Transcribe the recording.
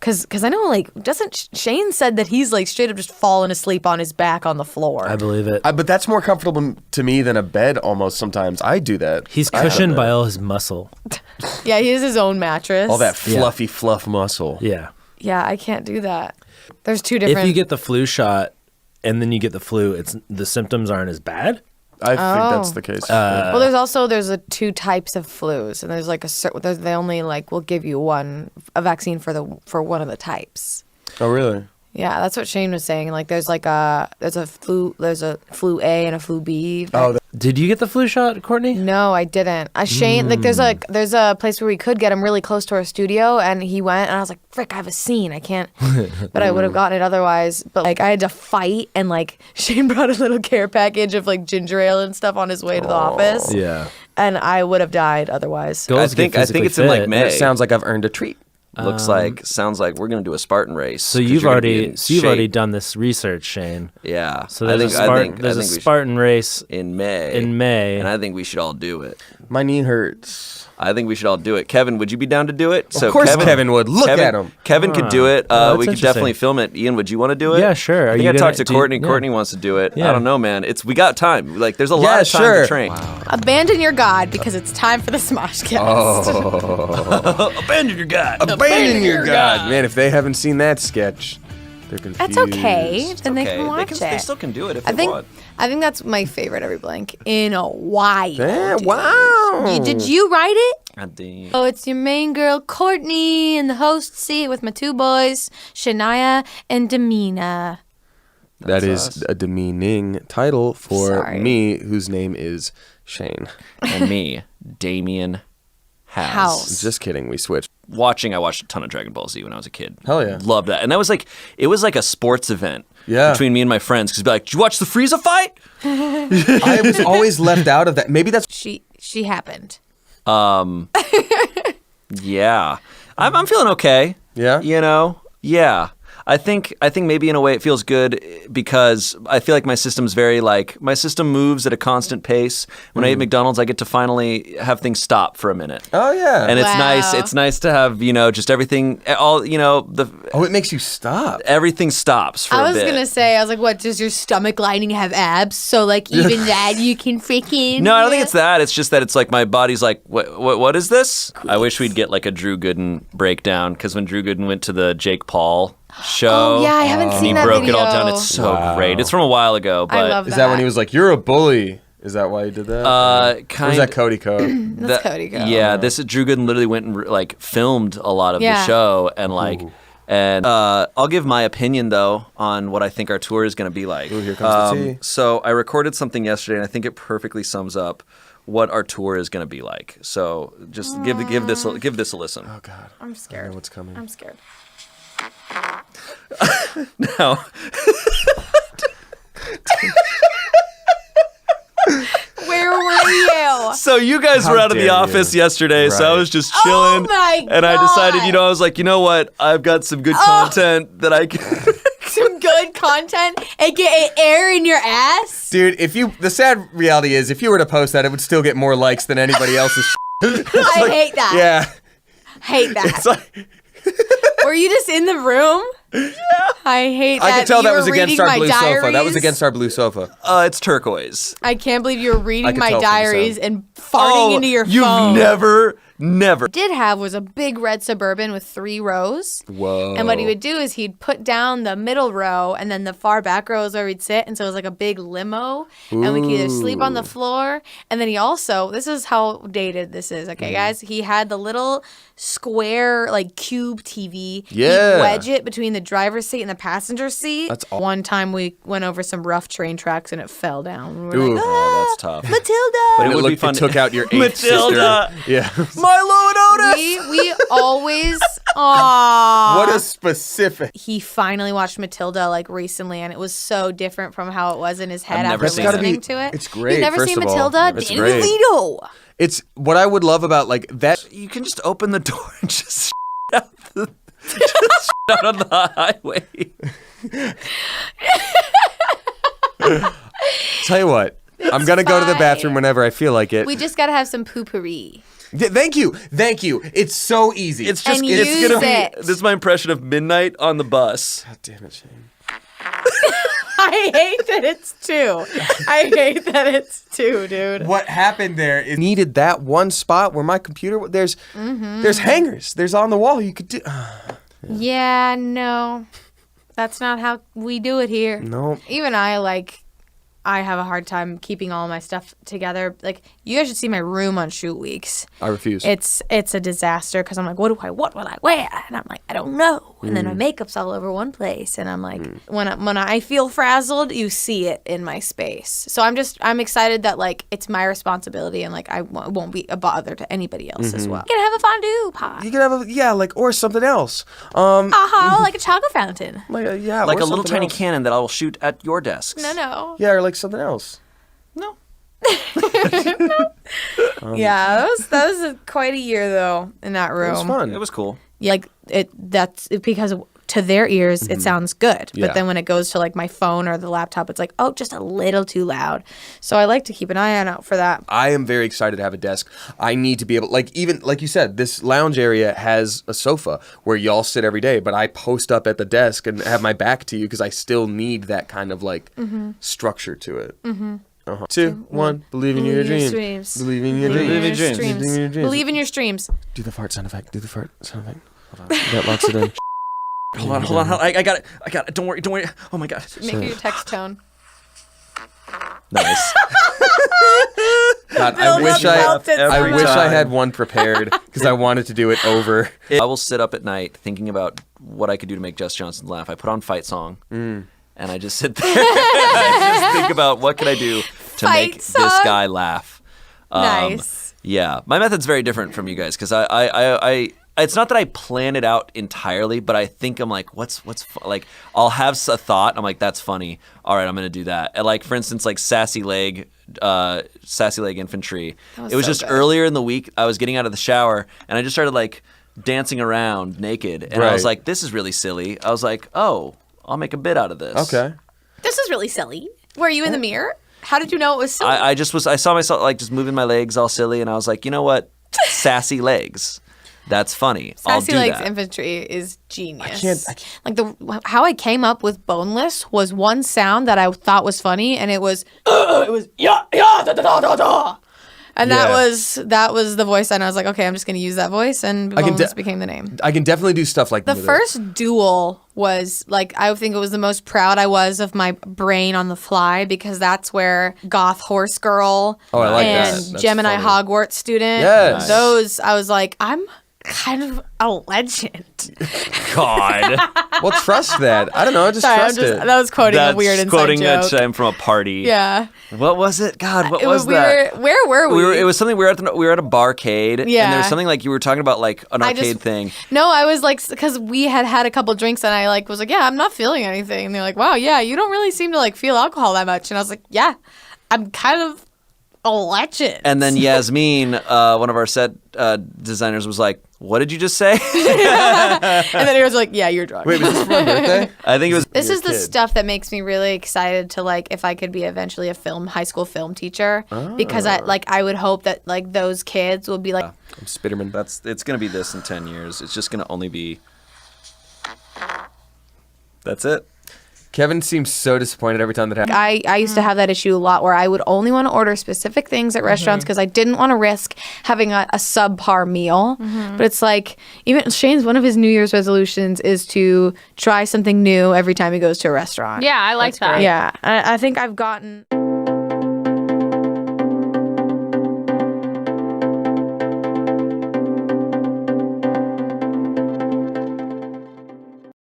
Because I know, like, doesn't Shane said that he's, like, straight up just falling asleep on his back on the floor. I believe it. But that's more comfortable to me than a bed almost sometimes. I do that. He's cushioned by all his muscle. Yeah, he has his own mattress. All that fluffy fluff muscle. Yeah. Yeah, I can't do that. There's two different... If you get the flu shot and then you get the flu, the symptoms aren't as bad? I think that's the case. Well, there's two types of flus, and there's like they only like will give you a vaccine for one of the types. Oh, really? Yeah, that's what Shane was saying. Like, there's a flu A and a flu B. Did you get the flu shot, Courtney? No, I didn't. Shane, like, there's a place where we could get him really close to our studio, and he went, and I was like, frick, I have a scene, I can't. But I would have gotten it otherwise. But like, I had to fight, and like, Shane brought a little care package of like ginger ale and stuff on his way to the office. Yeah. And I would have died otherwise. I think it's in like May. It sounds like I've earned a treat. Sounds like we're gonna do a Spartan race. So you've already done this research, Shane. Yeah. So there's a Spartan race in May. And I think we should all do it. My knee hurts. I think we should all do it. Kevin, would you be down to do it? Of course Kevin would. Look at him. Kevin could do it. We could definitely film it. Ian, would you want to do it? Yeah, sure. I talked to Courtney. Courtney wants to do it. Yeah. I don't know, man. We got time. Like, there's a lot of time to train. Wow. Abandon your God because it's time for the Smoshcast. Abandon your God. Abandon your God. Man, if they haven't seen that sketch, they're confused. That's okay. Then they can watch it. They still can do it if they want. I think that's my favorite Every Blank in a while. Yeah, wow. Did you write it? I did. Oh, it's your main girl, Courtney, in the host seat with my two boys, Shania and Damina. That is a demeaning title for me, whose name is Shane. And me, Damien House. Just kidding, we switched. I watched a ton of Dragon Ball Z when I was a kid. Hell yeah. Loved that. And that was it was like a sports event between me and my friends. Because be like, did you watch the Frieza fight? I was always left out of that. Maybe that's... She happened. Yeah. I'm feeling okay. Yeah? You know? Yeah. I think maybe in a way it feels good because I feel like my system moves at a constant pace. When I eat McDonald's, I get to finally have things stop for a minute. Oh yeah. And it's nice. It's nice to have, just everything it makes you stop. Everything stops for a bit. I was going to say, what, does your stomach lining have abs? So like even that you can freaking... No, I don't think it's that. It's just that it's like my body's like, what is this? I wish we'd get like a Drew Gooden breakdown because when Drew Gooden went to the Jake Paul show. Oh yeah, I haven't seen that video. And he broke it video. all down. It's so great. It's from a while ago, but I love Is that when he was like, "You're a bully"? Is that why he did that? Or was that Cody Code? That's Cody Code. Yeah, this is Drew Gooden literally went and filmed a lot of the show and I'll give my opinion though on what I think our tour is going to be like. Ooh, here comes the tea. So I recorded something yesterday, and I think it perfectly sums up what our tour is going to be like. So just give this a listen. Oh God, I'm scared. I know what's coming. I'm scared. Now, where were you? so you guys were out of the office yesterday, so I was just chilling. Oh my God. And I decided, I was like, you know what? I've got some good content that I can. Some good content, aka air in your ass. Dude, the sad reality is, if you were to post that, it would still get more likes than anybody else's. I hate that. Yeah. Hate that. It's like. Were you just in the room? Yeah. I hate that. I could tell you that was were against reading our my blue diaries. sofa. That was against our blue sofa. It's turquoise. I can't believe you were reading could my tell from the diaries sound. and farting into your phone. You've never. Did have was a big red Suburban with 3 rows. Whoa. And what he would do is he'd put down the middle row and then the far back row is where we'd sit. And so it was like a big limo. And we could either sleep on the floor. And then he also, this is how dated this is, okay, guys? He had the little square, cube TV. Yeah. He'd wedge it between the driver's seat and the passenger seat. That's One time we went over some rough train tracks and it fell down. We were Ooh. like, That's tough. Matilda! But it would be fun. It took out your 8th Matilda. sister. Yeah. Milo and Otis. We always, aww. What a specific. He finally watched Matilda recently, and it was so different from how it was in his head I've never after seen it. listening to it. It's great, You've never first seen of all. Matilda? It's Danny great. DeVito. It's what I would love about that. You can just open the door and just out on the highway. Tell you what. I'm going to go to the bathroom whenever I feel like it. We just gotta have some poopery. Thank you. It's so easy. It's just And it's use gonna it. be. This is my impression of midnight on the bus. God damn it, Shane. I hate that it's 2. I hate that it's 2, dude. What happened there is needed that one spot where my computer, there's hangers. There's on the wall. You could do. Yeah, no. That's not how we do it here. No. Even I have a hard time keeping all my stuff together. Like, you guys should see my room on shoot weeks. I refuse. It's a disaster because I'm like, what will I wear? And I'm like, I don't know. And then my makeup's all over one place. And I'm like, when I feel frazzled, you see it in my space. So I'm excited that like it's my responsibility and like I won't be a bother to anybody else as well. You can have a fondue pot. You could have or something else. Like a chocolate fountain. Like or a little something tiny else. cannon that I will shoot at your desks. No. Yeah, or like something else. No. Yeah, that was quite a year though in that room. It was fun. It was cool. Like that's because to their ears it sounds good, Yeah. but then when it goes to like my phone or the laptop, it's like, oh, just a little too loud. So I like to keep an eye out for that. I am very excited to have a desk. I need to be able, even like you said, this lounge area has a sofa where y'all sit every day, but I post up at the desk and have my back to you because I still need that kind of like structure to it. 2, 1, believe in your dreams. Believe in your dreams. Believe in your Believe in streams. your dreams. Believe in your streams. Do the fart sound effect. Hold on. That locks it in. Hold on. I got it. Don't worry. Oh my god. Make your text tone. Nice. God, I wish I had one prepared because I wanted to do it over. I will sit up at night thinking about what I could do to make Jess Johnson laugh. I put on Fight Song, and I just sit there. I just think about what can I do to Fight make Song? this guy laugh. Nice. Yeah, my method's very different from you guys because I it's not that I plan it out entirely, but I think I'm like, like I'll have a thought. I'm like, that's funny. All right, I'm gonna do that. And like for instance, like Sassy Leg Infantry. It was so just good. earlier in the week. I was getting out of the shower and I just started like dancing around naked, and I was Right. like, this is really silly. I was like, oh, I'll make a bit out of this. Okay. This is really silly. Were you in the mirror? How did you know it was silly? I saw myself like just moving my legs all silly, and I was like, you know what, Sassy Legs. That's funny. I'll Sassy do Legs that. Infantry is genius. I can't. Like how I came up with boneless was one sound that I thought was funny, and it was yeah da da da da da, and Yeah. that was the voice, and I was like, okay, I'm just gonna use that voice, and boneless became the name. I can definitely do stuff like The with it. first duel was like, I think it was the most proud I was of my brain on the fly because that's where Goth Horse Girl Oh, I like that. and That's Gemini funny. Hogwarts student. Yes. Those I was like, I'm kind of a legend. God. Well, trust that. I don't know. Just Sorry, trust it. that was quoting That's a weird inside quoting joke. a chime from a party. Yeah. What was it? God, what It was we that? where were we? It was something we were at a barcade. And there Yeah. was something like you were talking about like an I arcade just- thing. No, I was like, because we had a couple drinks and I like was like, yeah, I'm not feeling anything. And they're like, wow, yeah, you don't really seem to like feel alcohol that much. And I was like, yeah, I'm kind of a legend. And then Yasmin, one of our set designers, was like, "What did you just say?" And then he was like, yeah, you're drunk. Wait, was this for my birthday? I think it was. This is the kid. stuff that makes me really excited to like if I could be eventually a high school film teacher because I would hope that like those kids will be like I'm Spitterman. It's gonna be this in 10 years. It's just gonna only be. That's it. Kevin seems so disappointed every time that happens. I used to have that issue a lot where I would only want to order specific things at restaurants because I didn't want to risk having a subpar meal. But it's like, even Shane's, one of his New Year's resolutions is to try something new every time he goes to a restaurant. Yeah, I like that. Yeah. I think I've gotten...